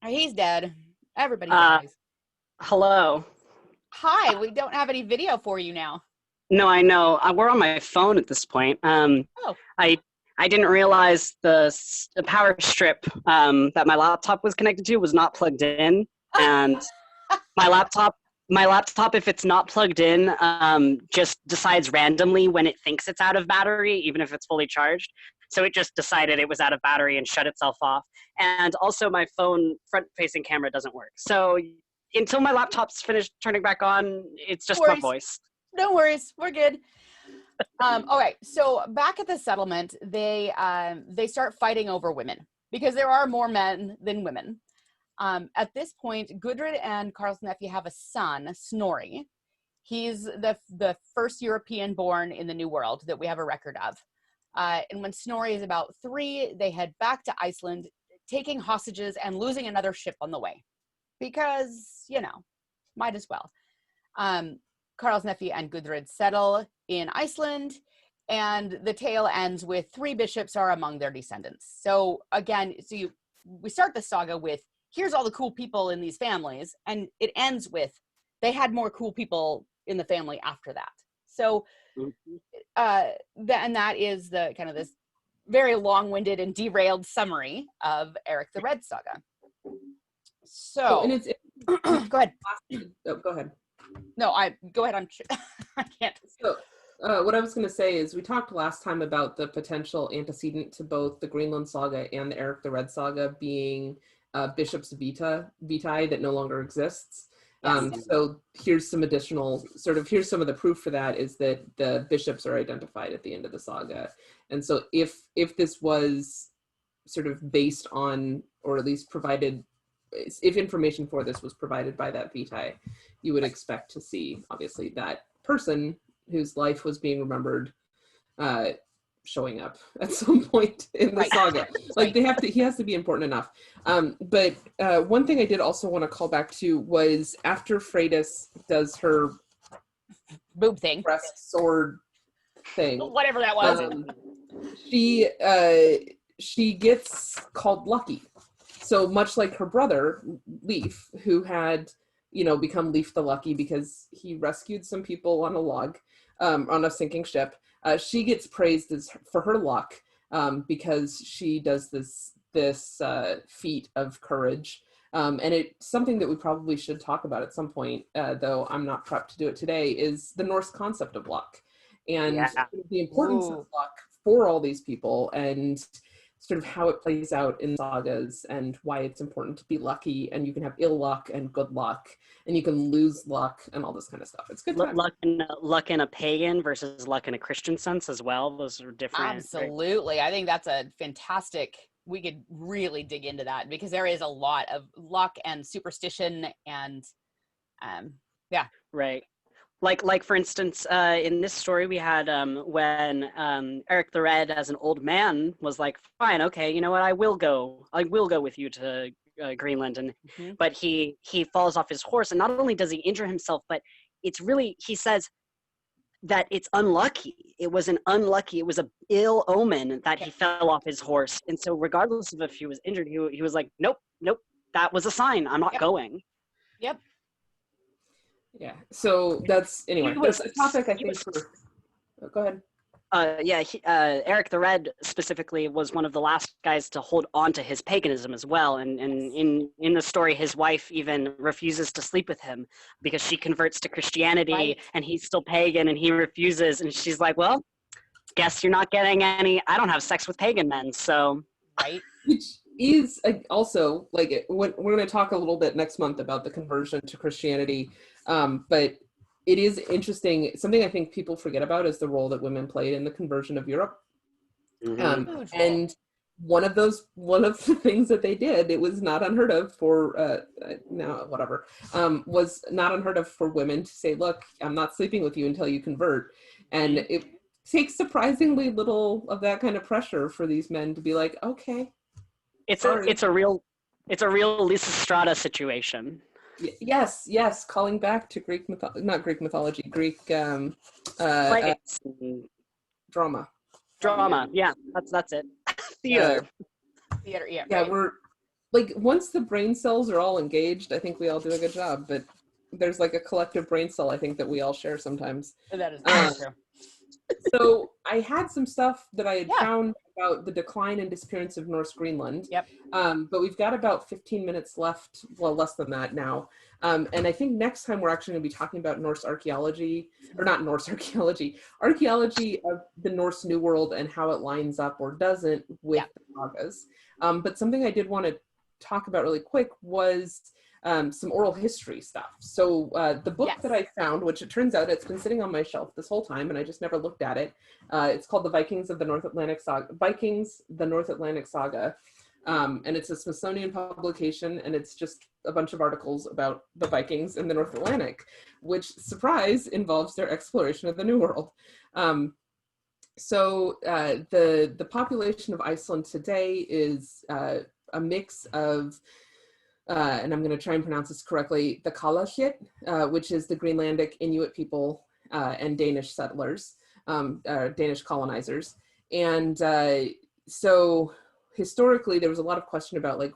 he's dead. Everybody dies. Hello. Hi. We don't have any video for you now. No, I know. We're on my phone at this point. Oh. I didn't realize the power strip that my laptop was connected to was not plugged in, and my laptop, if it's not plugged in, just decides randomly when it thinks it's out of battery, even if it's fully charged. So it just decided it was out of battery and shut itself off. And also my phone front-facing camera doesn't work. So until my laptop's finished turning back on, it's just my voice. No worries. We're good. Okay, so back at the settlement, they start fighting over women because there are more men than women. At this point, Gudrid and Karlsnefni have a son, Snorri. He's the first European born in the New World that we have a record of. And when Snorri is about 3, they head back to Iceland, taking hostages and losing another ship on the way. Because, might as well. Karlsnefni and Gudrid settle in Iceland, and the tale ends with 3 bishops are among their descendants. So again, we start the saga with, here's all the cool people in these families, and it ends with, they had more cool people in the family after that. So, and that is the kind of this very long-winded and derailed summary of Erik the Red saga. So, and it's go ahead. Go ahead. No, go ahead. I can't. So, what I was going to say is we talked last time about the potential antecedent to both the Greenland saga and the Erik the Red saga being Bishop's vitae that no longer exists. Yes. So here's some additional here's some of the proof for that is that the bishops are identified at the end of the saga. And so if this was sort of based on, or at least provided, if information for this was provided by that vitae, you would expect to see, obviously, that person whose life was being remembered showing up at some point in the saga. Like he has to be important enough. But one thing I did also want to call back to was after Freydis does her boob thing, breast sword thing, whatever that was, she gets called Lucky. So much like her brother Leif, who had become Leif the Lucky because he rescued some people on a log, on a sinking ship. She gets praised for her luck because she does this feat of courage. And it's something that we probably should talk about at some point, though I'm not prepped to do it today, is the Norse concept of luck and the importance of luck for all these people, and sort of how it plays out in sagas and why it's important to be lucky, and you can have ill luck and good luck, and you can lose luck and all this kind of stuff. It's good. Luck in a pagan versus luck in a Christian sense as well. Those are different. Absolutely. Right? I think that's a fantastic, we could really dig into that because there is a lot of luck and superstition and Right. Like for instance, in this story we had when Erik the Red, as an old man, was like, fine, okay, you know what, I will go with you to Greenland, and but he falls off his horse, and not only does he injure himself, but he says that it's unlucky. It was an ill omen that he fell off his horse, and so regardless of if he was injured, he was like, nope, that was a sign. I'm not going. Yep. Yeah, so that's a topic I think go ahead. Erik the Red specifically was one of the last guys to hold on to his paganism as well, and in the story his wife even refuses to sleep with him because she converts to Christianity, and he's still pagan and he refuses, and she's like, well, guess you're not getting any, I don't have sex with pagan men, so. Right. Which is also, like, we're going to talk a little bit next month about the conversion to Christianity, but it is interesting. Something I think people forget about is the role that women played in the conversion of Europe. And one of the things that they did, it was not unheard of for was not unheard of for women to say, look, I'm not sleeping with you until you convert. And it takes surprisingly little of that kind of pressure for these men to be like, okay. It's a real Lysistrata situation. Yes, calling back to Greek drama. Yeah, that's it. Theater. Yeah, we're like, once the brain cells are all engaged, I think we all do a good job, but there's like a collective brain cell I think that we all share sometimes. That is true. So I had some stuff that I had found about the decline and disappearance of Norse Greenland. Yep. But we've got about 15 minutes left, well, less than that now. And I think next time we're actually going to be talking about Norse archaeology, or not Norse archaeology, archaeology of the Norse New World and how it lines up or doesn't with the sagas. But something I did want to talk about really quick was some oral history stuff. So the book that I found, which it turns out it's been sitting on my shelf this whole time and I just never looked at it. It's called The Vikings, the North Atlantic Saga. And it's a Smithsonian publication, and it's just a bunch of articles about the Vikings in the North Atlantic, which, surprise, involves their exploration of the New World. So the population of Iceland today is a mix of and I'm going to try and pronounce this correctly, the Kalaallit, which is the Greenlandic Inuit people and Danish settlers, Danish colonizers. And so historically, there was a lot of question about like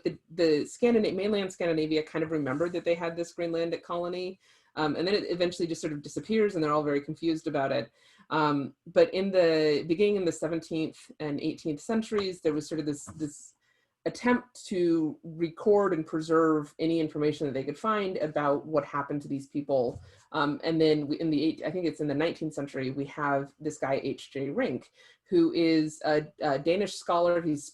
the mainland Scandinavia kind of remembered that they had this Greenlandic colony. And then it eventually just sort of disappears and they're all very confused about it. But in the beginning in the 17th and 18th centuries, there was sort of this attempt to record and preserve any information that they could find about what happened to these people. And then I think it's in the 19th century, we have this guy, H.J. Rink, who is a Danish scholar. He's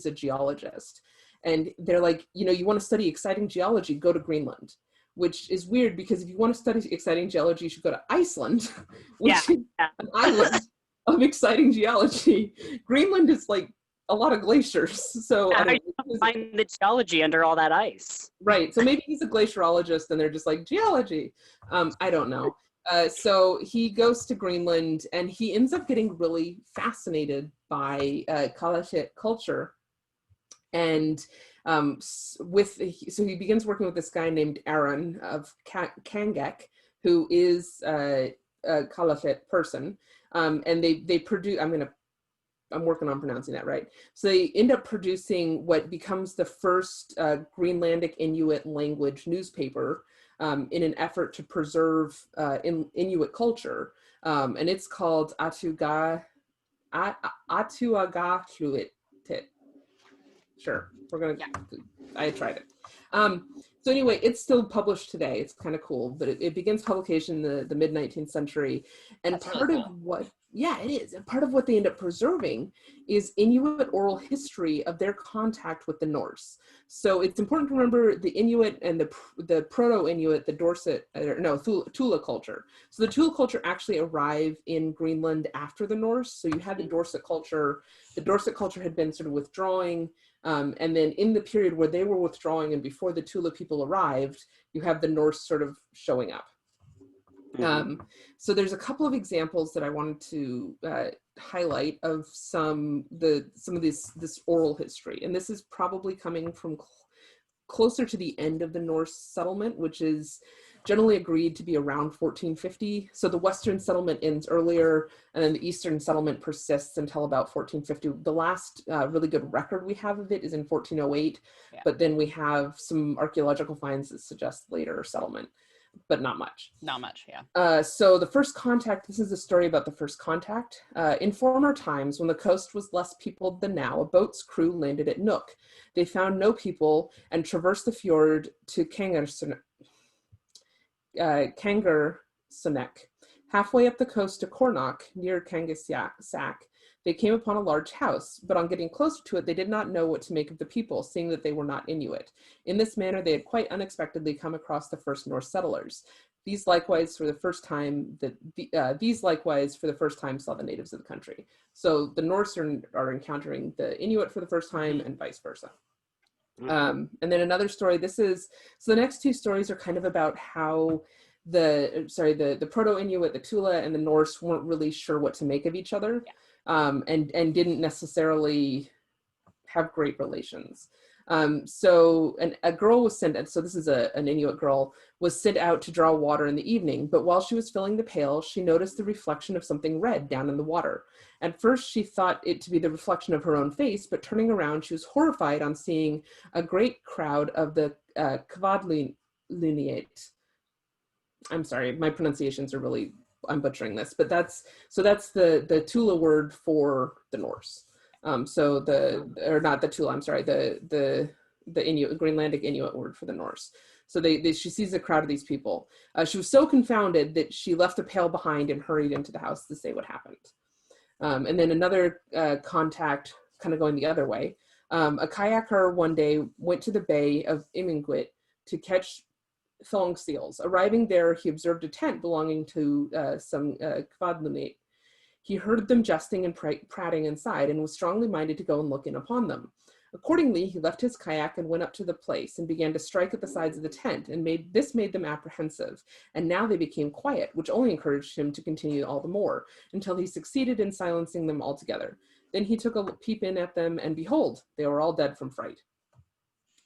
a geologist. And they're like, you want to study exciting geology, go to Greenland, which is weird because if you want to study exciting geology, you should go to Iceland, which is an island of exciting geology. Greenland is like a lot of glaciers. So how do you find the geology under all that ice? Right. So maybe he's a glaciologist and they're just like, geology. I don't know. So he goes to Greenland and he ends up getting really fascinated by Kalaallit culture. And so he begins working with this guy named Aaron of Kangek, who is a Kalaallit person. And they produce, I'm working on pronouncing that right. So they end up producing what becomes the first Greenlandic Inuit language newspaper in an effort to preserve Inuit culture. And it's called Atuagahluit. Sure, I tried it. So anyway, it's still published today. It's kind of cool, but it begins publication in the mid 19th century. And That's part really of cool. what, it is. And part of what they end up preserving is Inuit oral history of their contact with the Norse. So it's important to remember the Inuit and the Proto-Inuit, the Tula culture. So the Tula culture actually arrived in Greenland after the Norse. So you had the Dorset culture. The Dorset culture had been sort of withdrawing. And then in the period where they were withdrawing and before the Tula people arrived, you have the Norse sort of showing up. So there's a couple of examples that I wanted to highlight of some of this oral history. And this is probably coming from closer to the end of the Norse settlement, which is generally agreed to be around 1450. So the Western settlement ends earlier, and then the Eastern settlement persists until about 1450. The last really good record we have of it is in 1408, but then we have some archaeological finds that suggest later settlement, but not much. Not much, yeah. So the first contact, this is a story about the first contact. In former times, when the coast was less peopled than now, a boat's crew landed at Nook. They found no people and traversed the fjord to Kangersunek. Halfway up the coast to Kornok, near Kangasak, They came upon a large house, but on getting closer to it, they did not know what to make of the people, seeing that they were not Inuit. In this manner, they had quite unexpectedly come across the first Norse settlers. These likewise, for the first time, saw the natives of the country. So the Norse are encountering the Inuit for the first time, and vice versa. And then another story. So the next two stories are kind of about how the Proto-Inuit, the Tula, and the Norse weren't really sure what to make of each other, and didn't necessarily have great relations. So a girl was sent, so this is an Inuit girl, was sent out to draw water in the evening, but while she was filling the pail, she noticed the reflection of something red down in the water. At first, she thought it to be the reflection of her own face, but turning around, she was horrified on seeing a great crowd of the Kvadluniate. I'm sorry, my pronunciations are really, I'm butchering this, but that's the Tula word for the Norse. The Inuit, Greenlandic Inuit word for the Norse. So she sees a crowd of these people. She was so confounded that she left the pail behind and hurried into the house to say what happened. And then another contact, kind of going the other way. A kayaker one day went to the bay of Iminguit to catch thong seals. Arriving there, he observed a tent belonging to some Kvadlunate. He heard them jesting and prating inside and was strongly minded to go and look in upon them. Accordingly, he left his kayak and went up to the place and began to strike at the sides of the tent, and made them apprehensive. And now they became quiet, which only encouraged him to continue all the more, until he succeeded in silencing them altogether. Then he took a peep in at them, and behold, they were all dead from fright.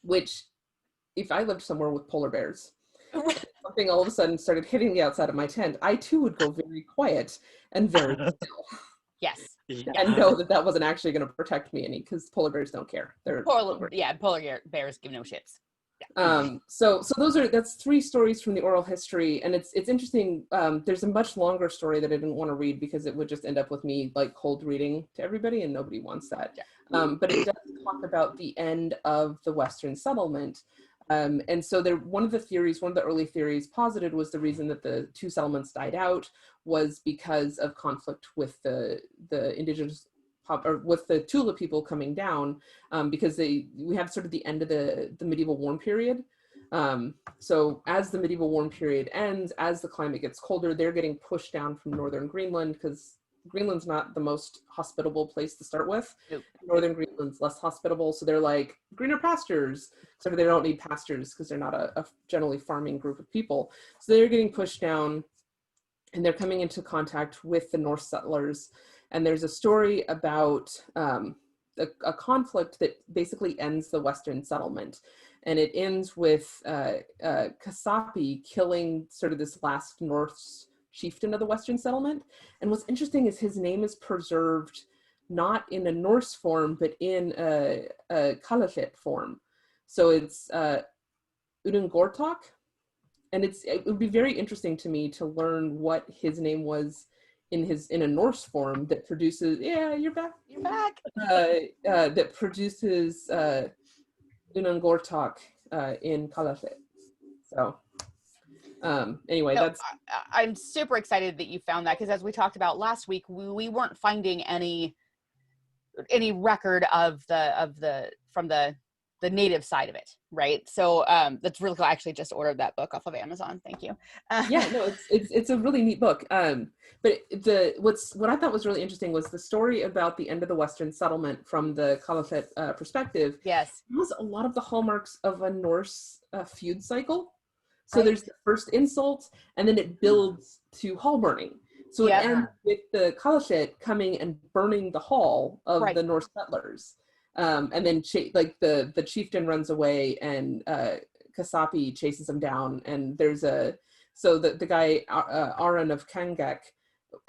Which, if I lived somewhere with polar bears, something all of a sudden started hitting the outside of my tent, I too would go very quiet and very still. Yes. And know that wasn't actually going to protect me any, because polar bears don't care. Polar bears give no shits. Yeah. So that's three stories from the oral history, and it's interesting. There's a much longer story that I didn't want to read because it would just end up with me like cold reading to everybody, and nobody wants that. Yeah. But it does talk about the end of the Western settlement. And so one of the early theories posited was the reason that the two settlements died out was because of conflict with the indigenous or with the Tula people coming down, because we have sort of the end of the medieval warm period. So as the medieval warm period ends, as the climate gets colder, they're getting pushed down from northern Greenland, because Greenland's not the most hospitable place to start with. Nope. Northern Greenland's less hospitable, so they're like greener pastures, except they don't need pastures because they're not a generally farming group of people. So they're getting pushed down, and they're coming into contact with the Norse settlers. And there's a story about a conflict that basically ends the Western settlement, and it ends with Kasapi killing sort of this last Norse chieftain of the Western settlement. And what's interesting is his name is preserved not in a Norse form, but in a Kalaallit form. So it's Udungortok. And it would be very interesting to me to learn what his name was in a Norse form that produces, you're back. That produces Udungortok in Kalaallit. So anyway, I'm super excited that you found that, because as we talked about last week, we weren't finding any record from the native side of it, right? So that's really cool. I actually just ordered that book off of Amazon. Thank you. Yeah, no, it's a really neat book. But what I thought was really interesting was the story about the end of the Western settlement from the Kalaallit perspective. Yes, it was a lot of the hallmarks of a Norse feud cycle. So there's the first insult, and then it builds to hall burning. So it ends with the Kalaallit coming and burning the hall of the Norse settlers. And then the chieftain runs away, and Kasapi chases him down. And there's the guy, Aran of Kangak,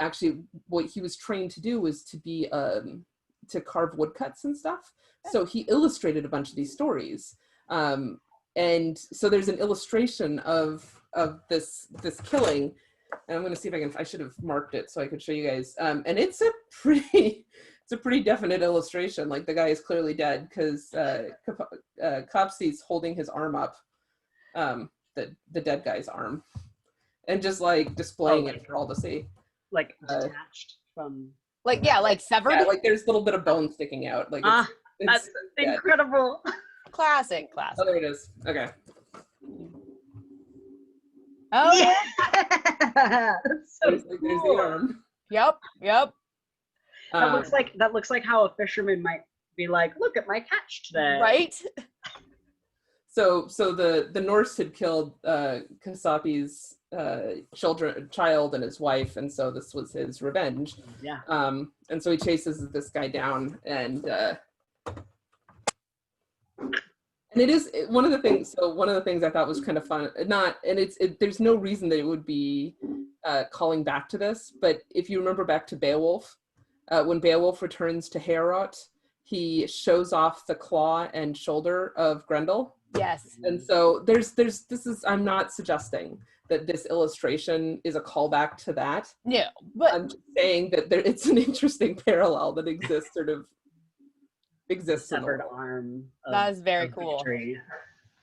actually what he was trained to do was to be, to carve woodcuts and stuff. So he illustrated a bunch of these stories. And so there's an illustration of this killing, and I'm going to see if I should have marked it so I could show you guys. And it's a pretty definite illustration. Like, the guy is clearly dead because Kopsi's holding his arm up, the dead guy's arm, and just like displaying it for all to see. Like detached from. like severed. Yeah, like there's a little bit of bone sticking out. Like That's incredible. Classic. Oh, there it is. Okay. Oh yeah. That's so There's the cool. arm. Yep. That looks like how a fisherman might be like, look at my catch today. Right. So the Norse had killed Kasapi's child and his wife, and so this was his revenge. Yeah. And so he chases this guy down, and it is one of the things. So one of the things I thought was kind of fun. There's no reason that it would be calling back to this, but if you remember back to Beowulf, when Beowulf returns to Heorot, he shows off the claw and shoulder of Grendel. Yes. And so I'm not suggesting that this illustration is a callback to that. No, but I'm just saying that it's an interesting parallel that exists Severed arm. That is very cool. Victory.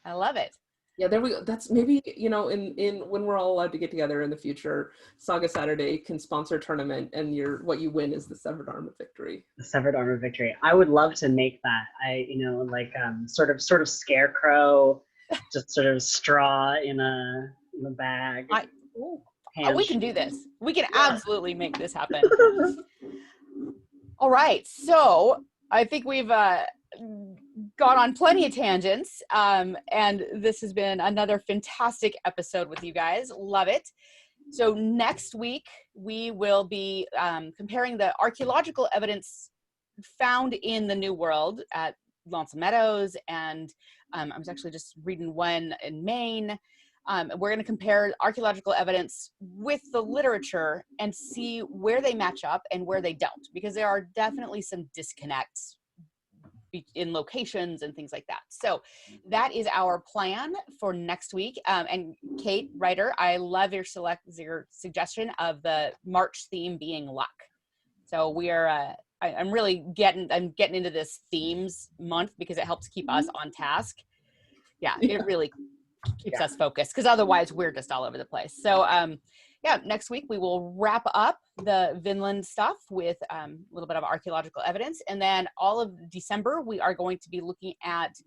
I love it. Yeah, there we go. That's maybe, in when we're all allowed to get together in the future, Saga Saturday can sponsor a tournament, and what you win is the severed arm of victory. The severed arm of victory. I would love to make that. Sort of scarecrow, just sort of straw in a bag. We can do this. We can absolutely make this happen. All right. So I think we've gone on plenty of tangents, and this has been another fantastic episode with you guys. Love it. So next week we will be comparing the archaeological evidence found in the New World at Lonesome Meadows, and I was actually just reading one in Maine. We're going to compare archaeological evidence with the literature and see where they match up and where they don't, because there are definitely some disconnects in locations and things like that. So that is our plan for next week. And Kate, writer, I love your suggestion of the March theme being luck. So we are, I'm really getting into this themes month because it helps keep us on task. Yeah. It really keeps us focused, because otherwise we're just all over the place. So next week we will wrap up the Vinland stuff with a little bit of archaeological evidence, and then all of December we are going to be looking at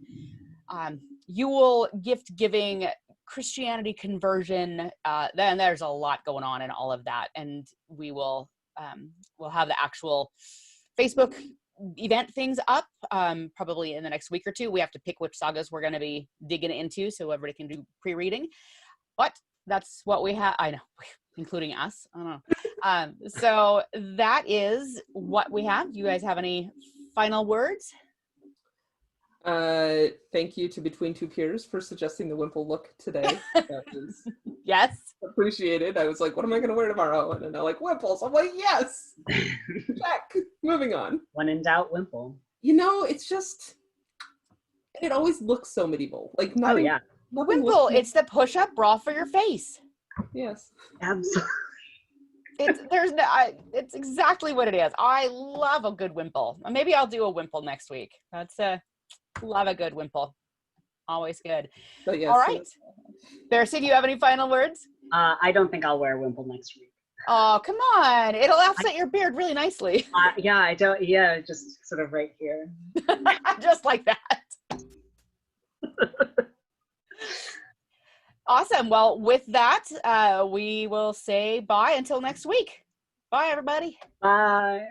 Yule, gift giving, Christianity conversion. Then there's a lot going on in all of that, and we will we'll have the actual Facebook event things up probably in the next week or two. We have to pick which sagas we're going to be digging into so everybody can do pre-reading, but that's what we have. I know, including us. I don't know. So that is what we have. Do you guys have any final words? Thank you to Between Two Peers for suggesting the Wimple look today. That was Yes. appreciated. I was like, what am I going to wear tomorrow? And then they're like, Wimples. I'm like, yes. Check. Moving on. When in doubt, Wimple. It's just, it always looks so medieval. Like nothing. Oh yeah. Wimple, it's the push-up bra for your face. Yes. Absolutely. It's exactly what it is. I love a good wimple. Maybe I'll do a wimple next week. Love a good wimple. Always good. But yes, all right. Darcy, do you have any final words? I don't think I'll wear a wimple next week. Oh, come on. It'll offset your beard really nicely. I don't. Yeah, just sort of right here. Just like that. Awesome. Well, with that, we will say bye until next week. Bye, everybody. Bye.